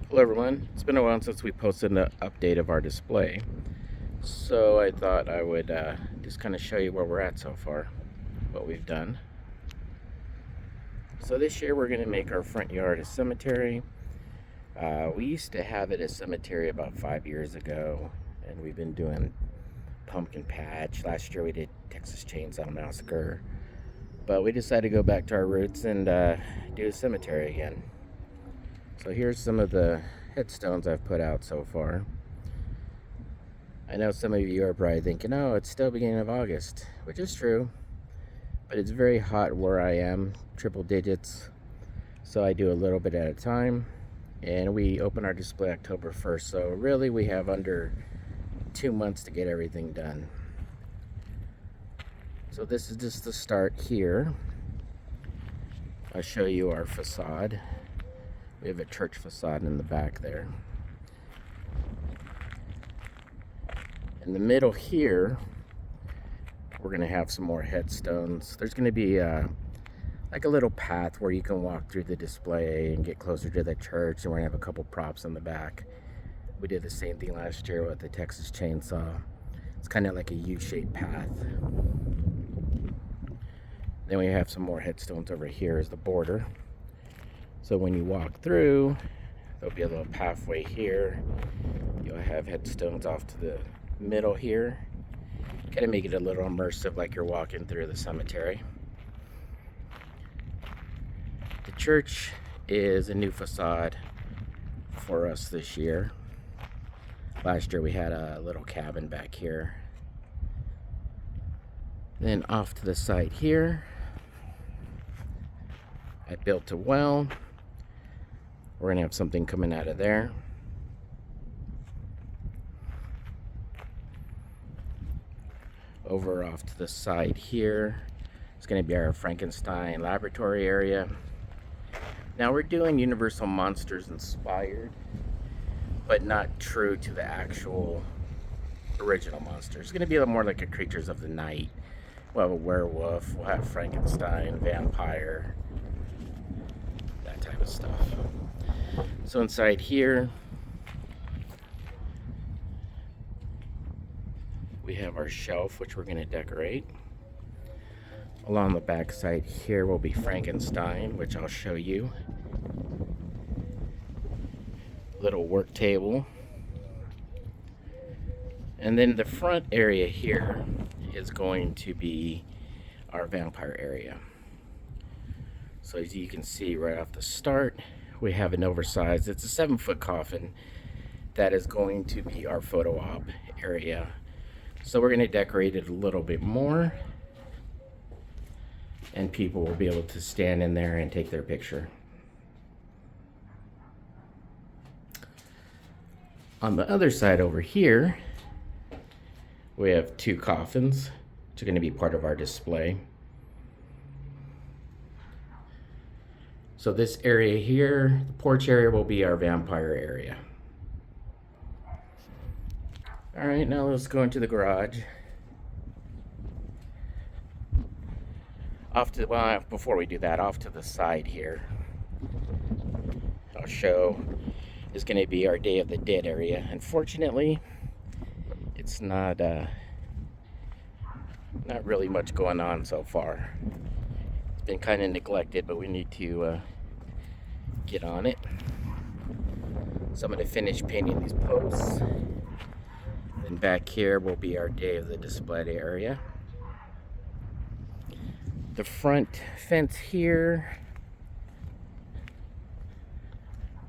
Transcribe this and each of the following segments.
Hello everyone, it's been a while since we posted an update of our display, so I thought I would just kind of show you where we're at so far, what we've done. So this year we're going to make our front yard a cemetery. We used to have it a cemetery about 5 years ago, and we've been doing pumpkin patch. Last year we did Texas Chainsaw Massacre, but we decided to go back to our roots and do a cemetery again. So here's some of the headstones I've put out so far. I know some of you are probably thinking, oh, it's still beginning of August, which is true, but it's very hot where I am, triple digits, so I do a little bit at a time, and we open our display October 1st, so really we have under 2 months to get everything done. So this is just the start here. I'll show you our facade. We have a church facade in the back there. In the middle here, we're going to have some more headstones. There's going to be like a little path where you can walk through the display and get closer to the church, and we're going to have a couple props in the back. We did the same thing last year with the Texas Chainsaw. It's kind of like a U-shaped path. Then we have some more headstones over here as the border. So when you walk through, there'll be a little pathway here. You'll have headstones off to the middle here. Kind of make it a little immersive, like you're walking through the cemetery. The church is a new facade for us this year. Last year we had a little cabin back here. Then off to the side here, I built a well. We're going to have something coming out of there. Over off to the side here, it's going to be our Frankenstein laboratory area. Now we're doing Universal Monsters inspired, but not true to the actual original monsters. It's going to be a little more like a Creatures of the Night. We'll have a werewolf, we'll have Frankenstein, vampire, that type of stuff. So inside here, we have our shelf, which we're going to decorate. Along the back side here will be Frankenstein, which I'll show you. Little work table. And then the front area here is going to be our vampire area. So as you can see right off the start, we have an oversized, it's a 7-foot coffin that is going to be our photo op area. So we're going to decorate it a little bit more, and people will be able to stand in there and take their picture. On the other side over here, we have 2 coffins, which are going to be part of our display. So this area here, the porch area, will be our vampire area. All right, now let's go into the garage. Before we do that, off to the side here, I'll show is going to be our Day of the Dead area. Unfortunately, it's not really much going on so far. It's been kind of neglected, but we need to get on it. So I'm going to finish painting these posts. Then back here will be our Day of the Display area. The front fence here,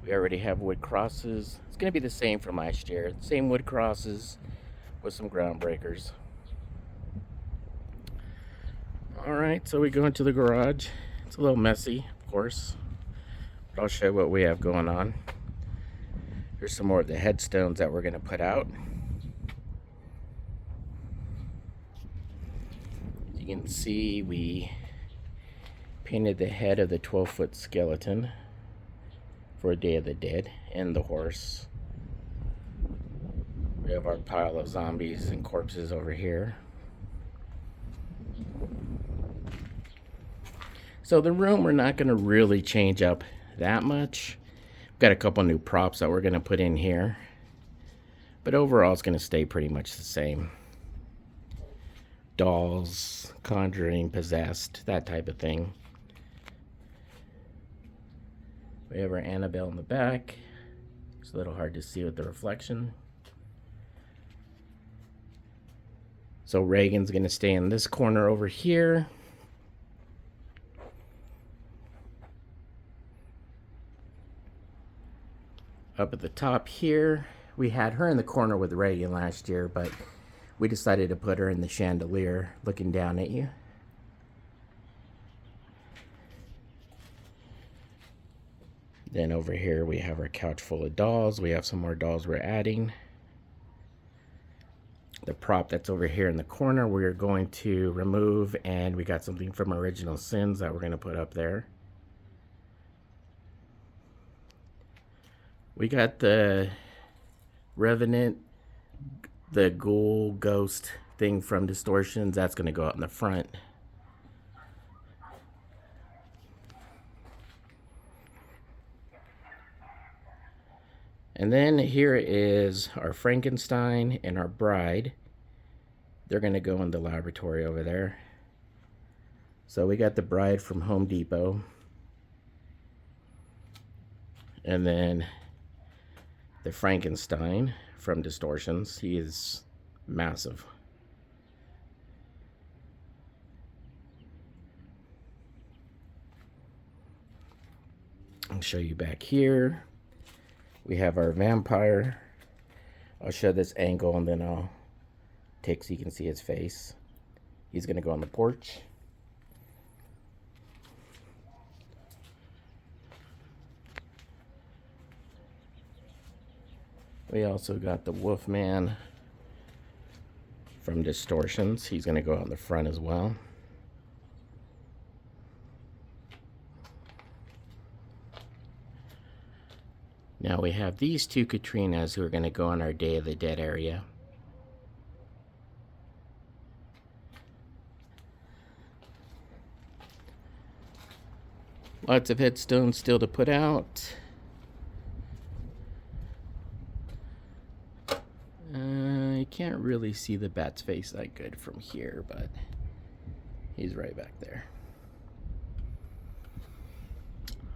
we already have wood crosses. It's going to be the same from last year. Same wood crosses with some ground breakers. Alright, so we go into the garage. It's a little messy, of course, but I'll show you what we have going on. Here's some more of the headstones that we're going to put out. As you can see, we painted the head of the 12-foot skeleton for Day of the Dead and the horse. We have our pile of zombies and corpses over here. So the room we're not going to really change up that much, Got a couple new props that we're going to put in here. But overall, it's going to stay pretty much the same. Dolls, Conjuring, Possessed, that type of thing. We have our Annabelle in the back. It's a little hard to see with the reflection. So Reagan's going to stay in this corner over here. Up at the top here, we had her in the corner with Reagan last year, but we decided to put her in the chandelier looking down at you. Then over here we have our couch full of dolls. We have some more dolls we're adding. The prop that's over here in the corner we're going to remove, and we got something from Original Sins that we're going to put up there. We got the Revenant, the ghoul ghost thing from Distortions. That's going to go out in the front. And then here is our Frankenstein and our bride. They're going to go in the laboratory over there. So we got the bride from Home Depot. And then the Frankenstein from Distortions. He is massive. I'll show you back here. We have our vampire. I'll show this angle and then I'll take so you can see his face. He's going to go on the porch. We also got the Wolfman from Distortions. He's going to go out in the front as well. Now we have these two Katrinas who are going to go in our Day of the Dead area. Lots of headstones still to put out. You can't really see the bat's face that good from here, but he's right back there.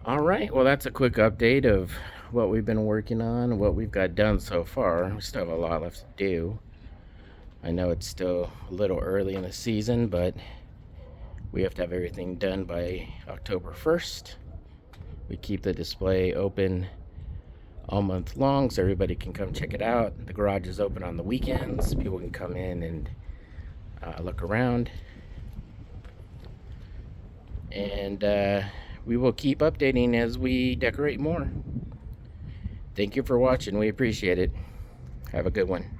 All right, well, that's a quick update of what we've been working on, what we've got done so far. We still have a lot left to do. I know it's still a little early in the season, but we have to have everything done by October 1st. We keep the display open all month long so everybody can come check it out. The garage is open on the weekends. People can come in and look around. And we will keep updating as we decorate more. Thank you for watching. We appreciate it. Have a good one.